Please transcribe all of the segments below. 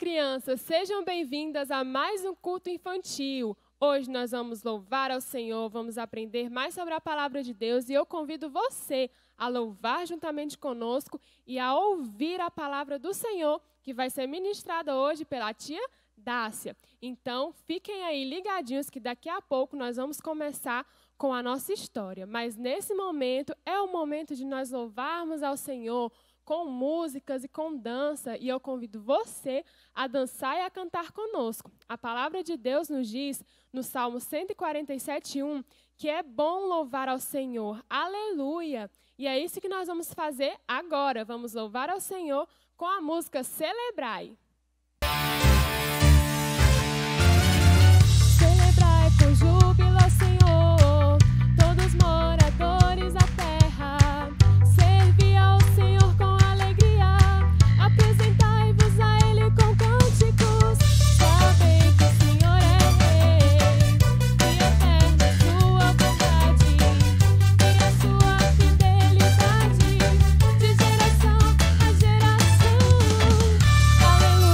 crianças, sejam bem-vindas a mais um culto infantil. Hoje nós vamos louvar ao Senhor, vamos aprender mais sobre a palavra de Deus e eu convido você a louvar juntamente conosco e a ouvir a palavra do Senhor que vai ser ministrada hoje pela tia Dácia. Então, fiquem aí ligadinhos que daqui a pouco nós vamos começar com a nossa história. Mas nesse momento é o momento de nós louvarmos ao Senhor com músicas e com dança, e eu convido você a dançar e a cantar conosco. A palavra de Deus nos diz, no Salmo 147:1, que é bom louvar ao Senhor. Aleluia! E é isso que nós vamos fazer agora. Vamos louvar ao Senhor com a música Celebrai. Celebrai com júbilo ao Senhor, todos moradores da terra. Servi ao Senhor com alegria, apresentai-vos a Ele com cânticos. Sabei que o Senhor é Rei, e eterna sua bondade, e a sua fidelidade, de geração a geração. Aleluia.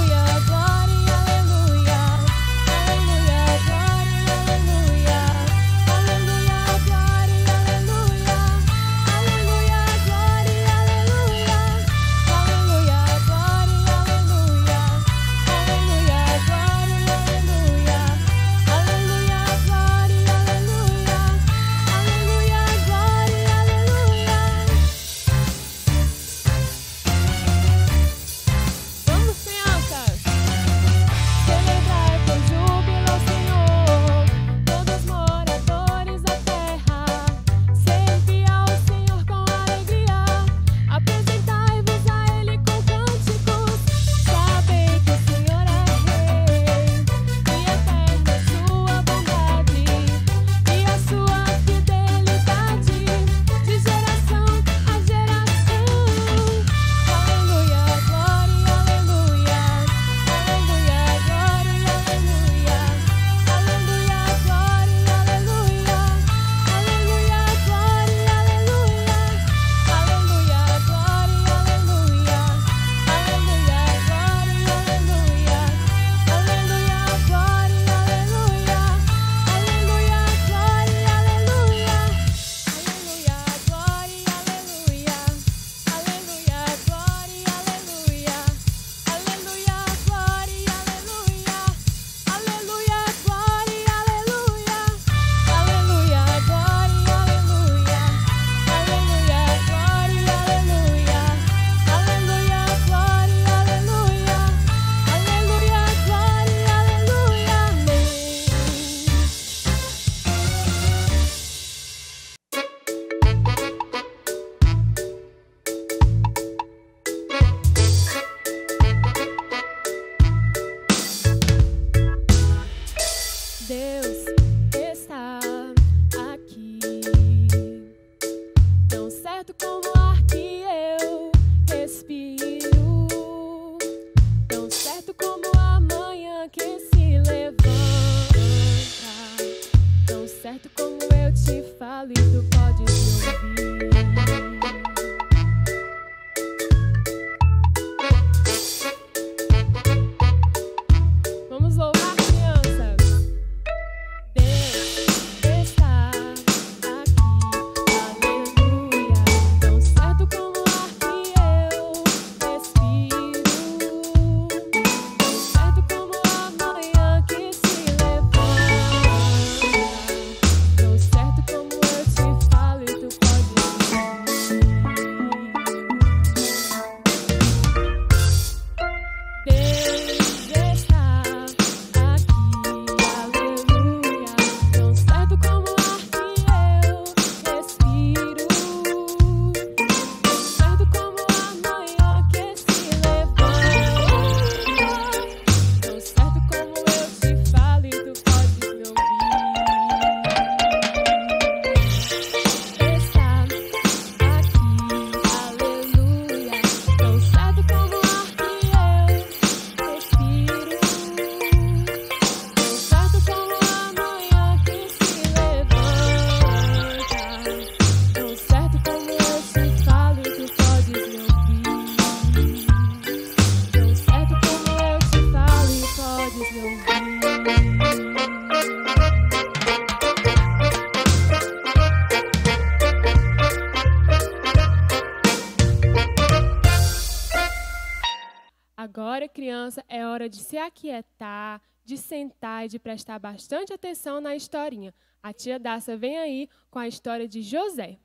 Agora, criança, é hora de se aquietar, de sentar e de prestar bastante atenção na historinha. A tia Daça vem aí com a história de José.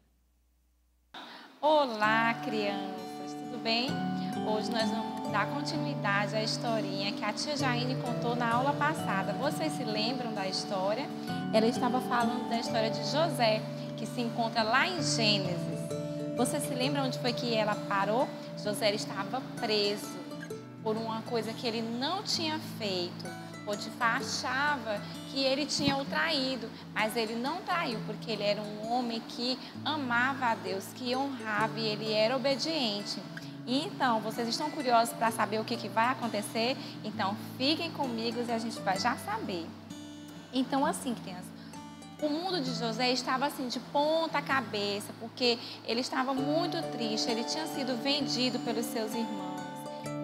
Olá, crianças, tudo bem? Hoje nós vamos dar continuidade à historinha que a tia Jaine contou na aula passada. Vocês se lembram da história? Ela estava falando da história de José, que se encontra lá em Gênesis. Vocês se lembram onde foi que ela parou? José estava preso por uma coisa que ele não tinha feito. Potifar achava que ele tinha o traído, mas ele não traiu, porque ele era um homem que amava a Deus, que honrava e ele era obediente. E então, vocês estão curiosos para saber o que vai acontecer? Então, fiquem comigo e a gente vai já saber. Então, assim, crianças, o mundo de José estava assim de ponta cabeça, porque ele estava muito triste, ele tinha sido vendido pelos seus irmãos.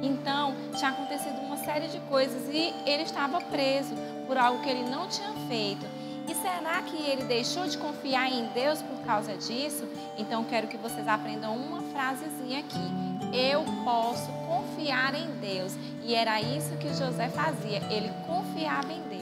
Então, tinha acontecido uma série de coisas e ele estava preso por algo que ele não tinha feito. E será que ele deixou de confiar em Deus por causa disso? Então, quero que vocês aprendam uma frasezinha aqui. Eu posso confiar em Deus. E era isso que José fazia, ele confiava em Deus.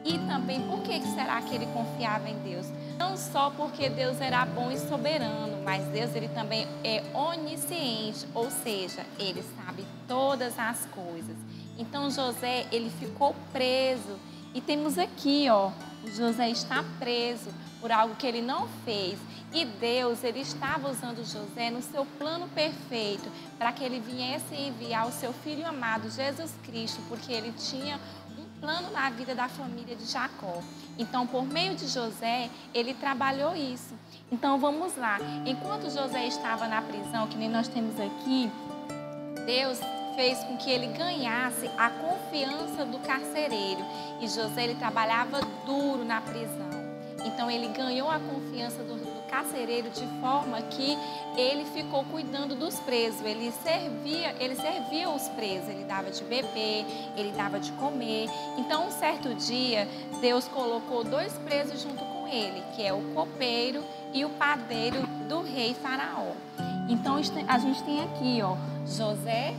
E também, por que será que ele confiava em Deus? Não só porque Deus era bom e soberano, mas Deus ele também é onisciente, ou seja, ele sabe todas as coisas. Então José, ele ficou preso. E temos aqui, ó, José está preso por algo que ele não fez. E Deus, ele estava usando José no seu plano perfeito, para que ele viesse enviar o seu filho amado, Jesus Cristo, porque ele tinha plano na vida da família de Jacó. Então, por meio de José, ele trabalhou isso. Então, vamos lá. Enquanto José estava na prisão, que nem nós temos aqui, Deus fez com que ele ganhasse a confiança do carcereiro. E José, ele trabalhava duro na prisão. Então, ele ganhou a confiança do carcereiro de forma que ele ficou cuidando dos presos, ele servia os presos, ele dava de beber, ele dava de comer. Então, um certo dia, Deus colocou 2 presos junto com ele, que é o copeiro e o padeiro do rei Faraó. Então, a gente tem aqui, ó, José,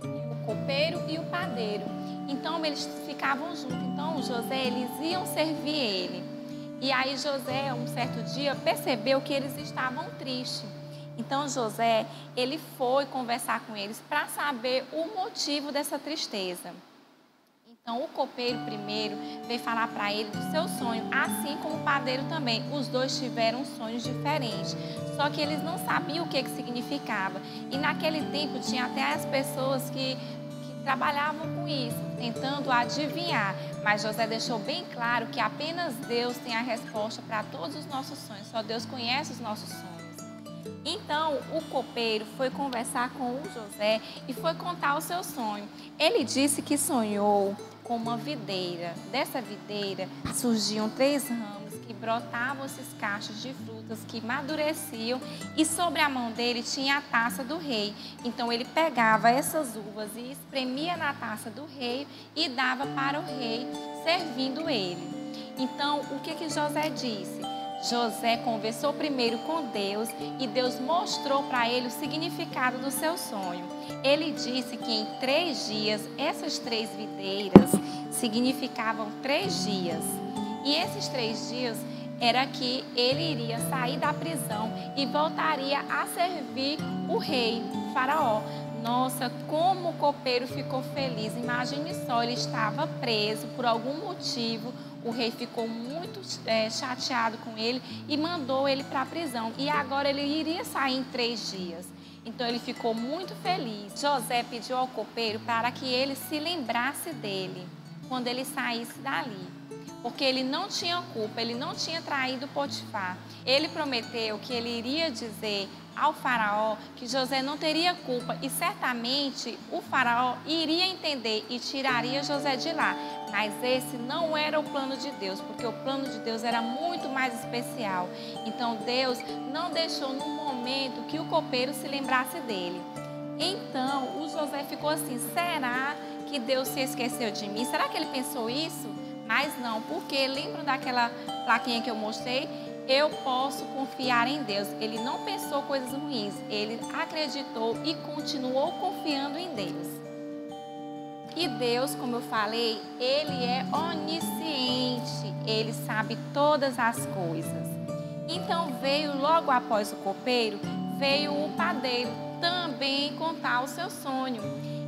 o copeiro e o padeiro. Então, eles ficavam juntos. Então, José, eles iam servir ele. E aí José, um certo dia, percebeu que eles estavam tristes. Então José, ele foi conversar com eles para saber o motivo dessa tristeza. Então o copeiro primeiro veio falar para ele do seu sonho, assim como o padeiro também. Os dois tiveram sonhos diferentes, só que eles não sabiam o que significava. E naquele tempo tinha até as pessoas que trabalhavam com isso, tentando adivinhar. Mas José deixou bem claro que apenas Deus tem a resposta para todos os nossos sonhos. Só Deus conhece os nossos sonhos. Então, o copeiro foi conversar com o José e foi contar o seu sonho. Ele disse que sonhou com uma videira. Dessa videira surgiam 3 ramos que brotavam esses cachos de frutas que amadureciam e sobre a mão dele tinha a taça do rei. Então ele pegava essas uvas e espremia na taça do rei e dava para o rei, servindo ele. Então o que José disse? José conversou primeiro com Deus e Deus mostrou para ele o significado do seu sonho. Ele disse que em 3 dias, essas 3 videiras significavam 3 dias. E esses 3 dias era que ele iria sair da prisão e voltaria a servir o rei Faraó. Nossa, como o copeiro ficou feliz. Imagine só, ele estava preso por algum motivo. O rei ficou muito chateado com ele e mandou ele para a prisão. E agora ele iria sair em 3 dias. Então ele ficou muito feliz. José pediu ao copeiro para que ele se lembrasse dele quando ele saísse dali. Porque ele não tinha culpa, ele não tinha traído Potifar. Ele prometeu que ele iria dizer ao faraó que José não teria culpa e certamente o faraó iria entender e tiraria José de lá. Mas esse não era o plano de Deus, porque o plano de Deus era muito mais especial. Então Deus não deixou no momento que o copeiro se lembrasse dele. Então o José ficou assim, será que Deus se esqueceu de mim? Será que ele pensou isso? Mas não, porque lembram daquela plaquinha que eu mostrei? Eu posso confiar em Deus. Ele não pensou coisas ruins, ele acreditou e continuou confiando em Deus. E Deus, como eu falei, Ele é onisciente, Ele sabe todas as coisas. Então veio logo após o copeiro, veio o padeiro também contar o seu sonho.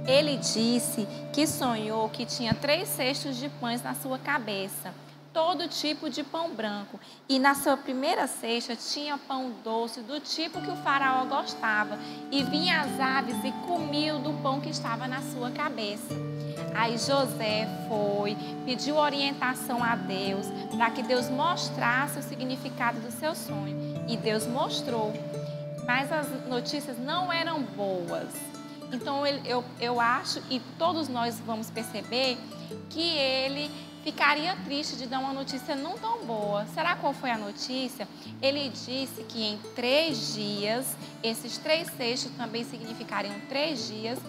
Ele disse que sonhou que tinha 3 cestos de pães na sua cabeça, todo tipo de pão branco. E na sua primeira cesta tinha pão doce, do tipo que o faraó gostava. E vinham as aves e comiam do pão que estava na sua cabeça. Aí José foi, pediu orientação a Deus, para que Deus mostrasse o significado do seu sonho. E Deus mostrou, mas as notícias não eram boas. Então eu acho, e todos nós vamos perceber, que ele ficaria triste de dar uma notícia não tão boa. Será qual foi a notícia? Ele disse que em 3 dias, esses 3 cestos também significariam 3 dias,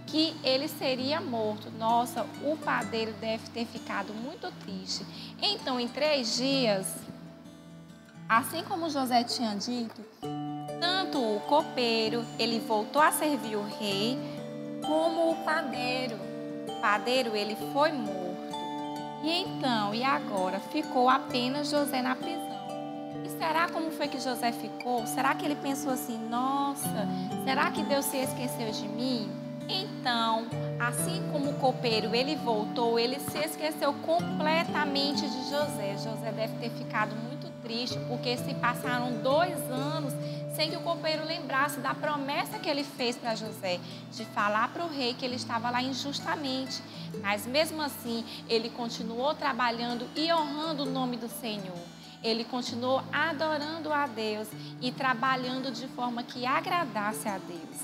que ele seria morto. Nossa, o padeiro deve ter ficado muito triste. Então, em 3 dias, assim como José tinha dito, tanto o copeiro, ele voltou a servir o rei, como o padeiro. O padeiro, ele foi morto. E então, e agora? Ficou apenas José na prisão. E será como foi que José ficou? Será que ele pensou assim, nossa, será que Deus se esqueceu de mim? Então, assim como o copeiro, ele voltou, ele se esqueceu completamente de José. José deve ter ficado muito triste, porque se passaram 2 anos sem que o copeiro lembrasse da promessa que ele fez para José, de falar para o rei que ele estava lá injustamente. Mas mesmo assim, ele continuou trabalhando e honrando o nome do Senhor. Ele continuou adorando a Deus e trabalhando de forma que agradasse a Deus.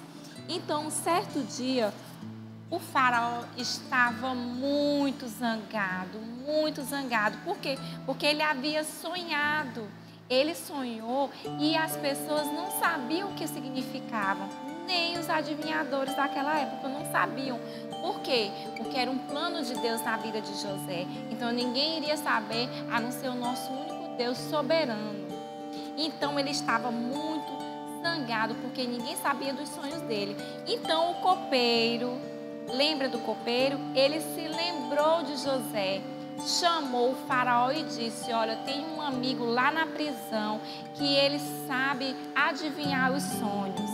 Então, um certo dia, o faraó estava muito zangado. Por quê? Porque ele havia sonhado. Ele sonhou e as pessoas não sabiam o que significava. Nem os adivinhadores daquela época não sabiam. Por quê? Porque era um plano de Deus na vida de José. Então ninguém iria saber, a não ser o nosso único Deus soberano. Então ele estava muito zangado, porque ninguém sabia dos sonhos dele. Então o copeiro, lembra do copeiro? Ele se lembrou de José. Chamou o faraó e disse, olha, tem um amigo lá na prisão que ele sabe adivinhar os sonhos.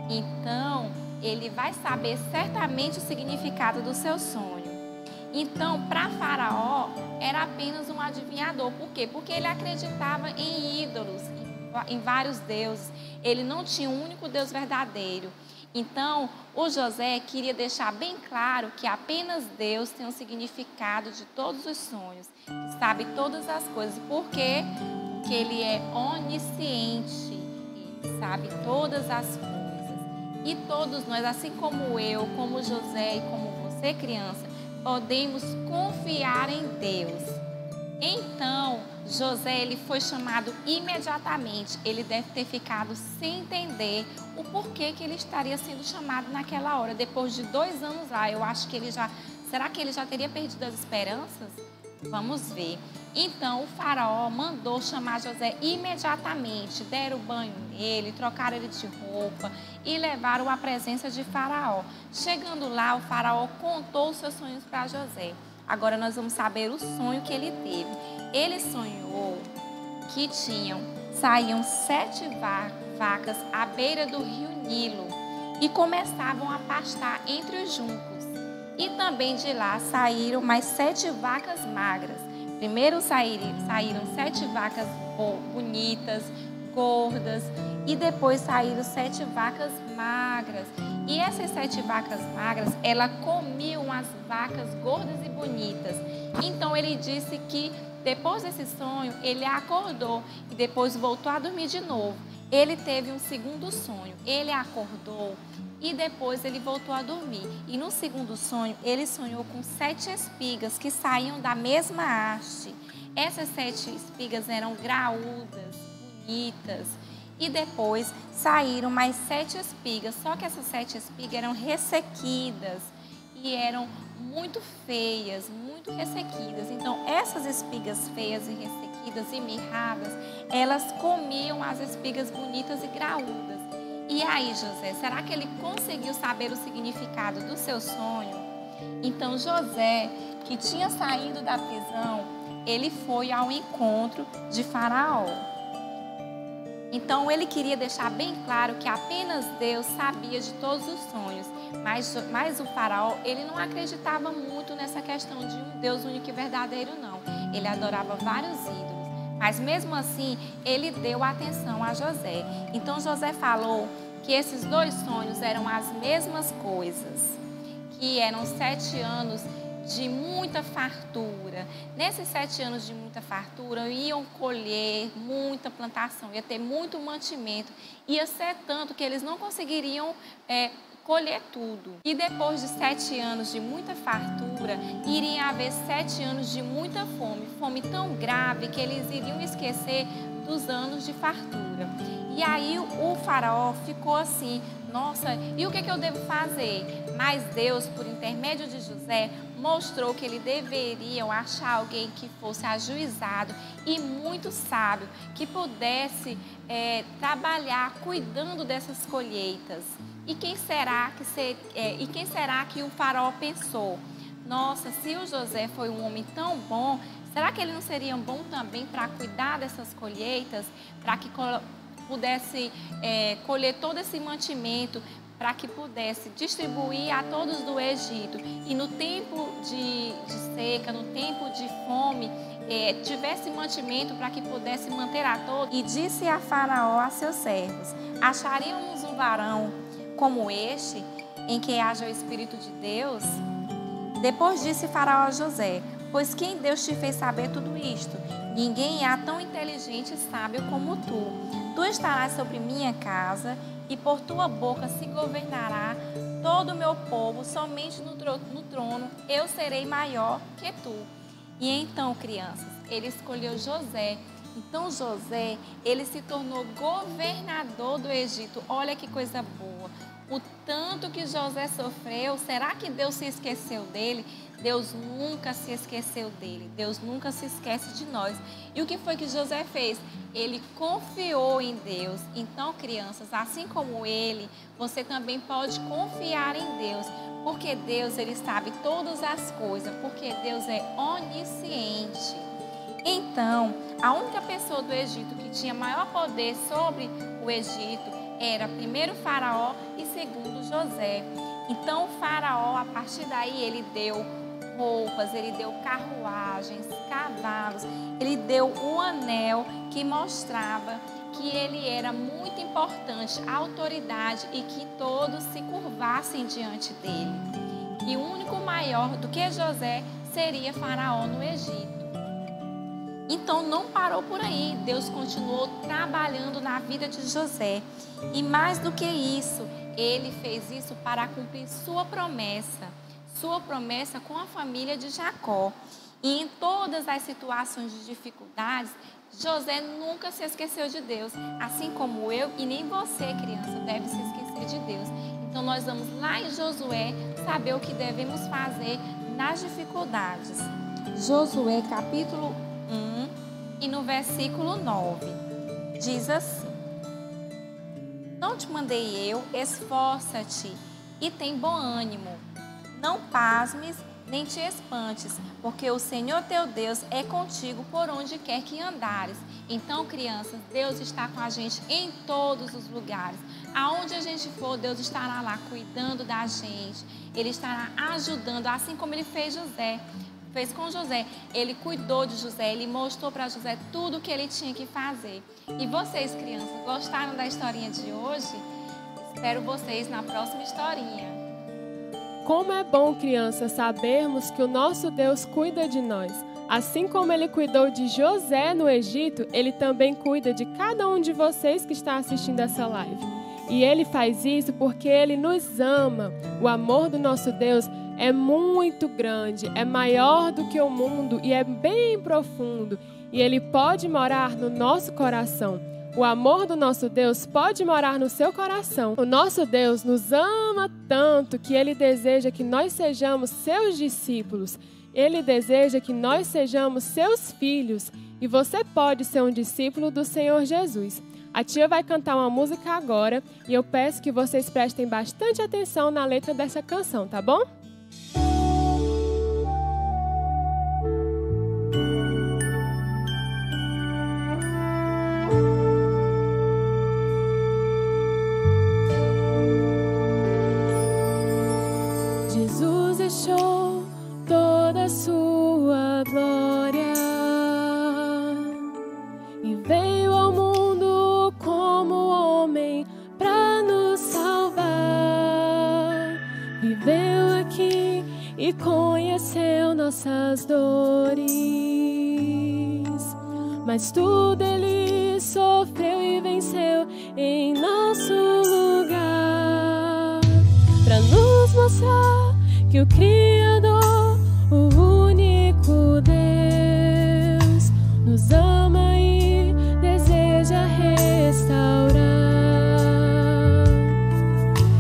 Então, ele vai saber certamente o significado do seu sonho. Então, para faraó, era apenas um adivinhador. Por quê? Porque ele acreditava em ídolos, em vários deuses. Ele não tinha um único Deus verdadeiro. Então, o José queria deixar bem claro que apenas Deus tem o significado de todos os sonhos, que sabe todas as coisas. Por quê? Porque Ele é onisciente, Ele sabe todas as coisas. E todos nós, assim como eu, como José e como você, criança, podemos confiar em Deus. Então, José, ele foi chamado imediatamente. Ele deve ter ficado sem entender o porquê que ele estaria sendo chamado naquela hora. Depois de 2 anos lá, eu acho que ele já... Será que ele já teria perdido as esperanças? Vamos ver. Então, o faraó mandou chamar José imediatamente. Deram banho nele, trocaram ele de roupa e levaram à presença de faraó. Chegando lá, o faraó contou os seus sonhos para José. Agora nós vamos saber o sonho que ele teve. Ele sonhou que saíam 7 vacas à beira do rio Nilo e começavam a pastar entre os juncos. E também de lá saíram mais 7 vacas magras. Primeiro saíram 7 vacas bonitas, gordas, e depois saíram 7 vacas magras. E essas 7 vacas magras, elas comiam as vacas gordas e bonitas. Então ele disse que depois desse sonho, ele acordou e depois voltou a dormir de novo. Ele teve um segundo sonho. Ele acordou e depois ele voltou a dormir. E no segundo sonho, ele sonhou com 7 espigas que saíam da mesma haste. Essas 7 espigas eram graúdas, bonitas. E depois saíram mais 7 espigas, só que essas 7 espigas eram ressequidas e eram muito feias, muito ressequidas. Então, essas espigas feias e ressequidas e mirradas, elas comiam as espigas bonitas e graúdas. E aí, José, será que ele conseguiu saber o significado do seu sonho? Então José, que tinha saído da prisão, ele foi ao encontro de Faraó. Então ele queria deixar bem claro que apenas Deus sabia de todos os sonhos. Mas o Faraó, ele não acreditava muito nessa questão de um Deus único e verdadeiro, não. Ele adorava vários ídolos. Mas mesmo assim, ele deu atenção a José. Então José falou que esses 2 sonhos eram as mesmas coisas. Que eram 7 anos de muita fartura. Nesses 7 anos de muita fartura, iam colher muita plantação, ia ter muito mantimento. Ia ser tanto que eles não conseguiriam colher tudo. E depois de 7 anos de muita fartura, iria haver 7 anos de muita fome. Fome tão grave que eles iriam esquecer dos anos de fartura. E aí o Faraó ficou assim, nossa, e o que eu devo fazer? Mas Deus, por intermédio de José, mostrou que ele deveria achar alguém que fosse ajuizado e muito sábio, que pudesse trabalhar cuidando dessas colheitas. E quem será que o Faraó pensou? Nossa, se o José foi um homem tão bom, será que ele não seria bom também para cuidar dessas colheitas, para que pudesse colher todo esse mantimento, para que pudesse distribuir a todos do Egito e no tempo de seca, no tempo de fome, tivesse mantimento para que pudesse manter a todos. E disse a Faraó a seus servos: acharíamos um varão como este, em que haja o Espírito de Deus? Depois disse Faraó a José: pois quem Deus te fez saber tudo isto? Ninguém há tão inteligente e sábio como tu. Tu estarás sobre minha casa e por tua boca se governará todo o meu povo, somente no trono eu serei maior que tu. E então, crianças, ele escolheu José. Então José, ele se tornou governador do Egito. Olha que coisa boa. O tanto que José sofreu, será que Deus se esqueceu dele? Deus nunca se esqueceu dele. Deus nunca se esquece de nós. E o que foi que José fez? Ele confiou em Deus. Então, crianças, assim como ele, você também pode confiar em Deus. Porque Deus, ele sabe todas as coisas. Porque Deus é onisciente. Então, a única pessoa do Egito que tinha maior poder sobre o Egito era primeiro Faraó e segundo José. Então, o Faraó, a partir daí, ele deu roupas, ele deu carruagens, cavalos, ele deu um anel que mostrava que ele era muito importante, autoridade, e que todos se curvassem diante dele. E o único maior do que José seria Faraó no Egito. Então não parou por aí, Deus continuou trabalhando na vida de José. E mais do que isso, ele fez isso para cumprir sua promessa com a família de Jacó. E em todas as situações de dificuldades, José nunca se esqueceu de Deus, assim como eu e nem você, criança, deve se esquecer de Deus. Então nós vamos lá em Josué saber o que devemos fazer nas dificuldades. Josué capítulo 1 e no versículo 9, diz assim: não te mandei eu, esforça-te e tem bom ânimo, não pasmes nem te espantes, porque o Senhor teu Deus é contigo por onde quer que andares. Então, crianças, Deus está com a gente em todos os lugares. Aonde a gente for, Deus estará lá cuidando da gente. Ele estará ajudando, assim como ele fez com José. Ele cuidou de José, ele mostrou para José tudo o que ele tinha que fazer. E vocês, crianças, gostaram da historinha de hoje? Espero vocês na próxima historinha. Como é bom, crianças, sabermos que o nosso Deus cuida de nós. Assim como Ele cuidou de José no Egito, Ele também cuida de cada um de vocês que está assistindo essa live. E Ele faz isso porque Ele nos ama. O amor do nosso Deus é muito grande, é maior do que o mundo e é bem profundo. E Ele pode morar no nosso coração. O amor do nosso Deus pode morar no seu coração. O nosso Deus nos ama tanto que Ele deseja que nós sejamos seus discípulos. Ele deseja que nós sejamos seus filhos. E você pode ser um discípulo do Senhor Jesus. A tia vai cantar uma música agora e eu peço que vocês prestem bastante atenção na letra dessa canção, tá bom? deixou toda a sua glória e veio ao mundo como homem para nos salvar. Viveu aqui e conheceu nossas dores, mas tudo ele sofreu e venceu em nosso lugar, para nos mostrar que o Criador, o único Deus, nos ama e deseja restaurar.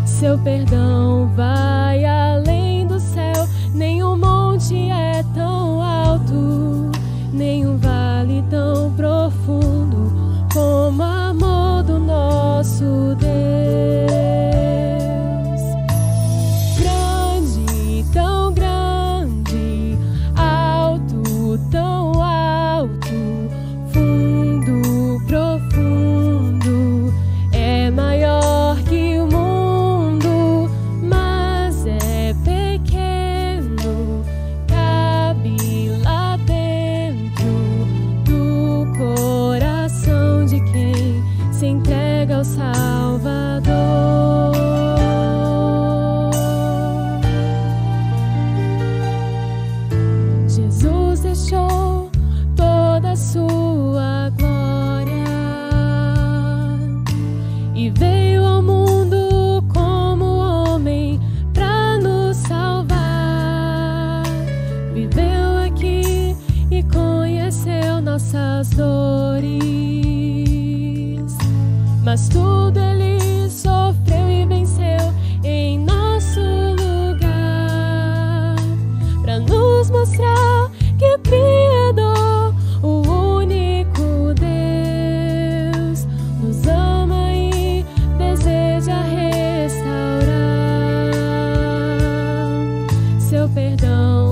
Seu perdão vai além do céu, nenhum monte é tão alto, nenhum vale tão profundo como o amor do nosso Deus. Grande, tão grande, alto, tão alto, fundo, profundo, é maior que o mundo, mas é pequeno, cabe lá dentro do coração de quem se entrega ao Salvador. Jesus deixou toda a sua glória e veio ao mundo como homem para nos salvar. Viveu aqui e conheceu nossas dores, mas tudo ele sofreu e venceu em nosso lugar, para nos mostrar que o Criador, o único Deus, nos ama e deseja restaurar. Seu perdão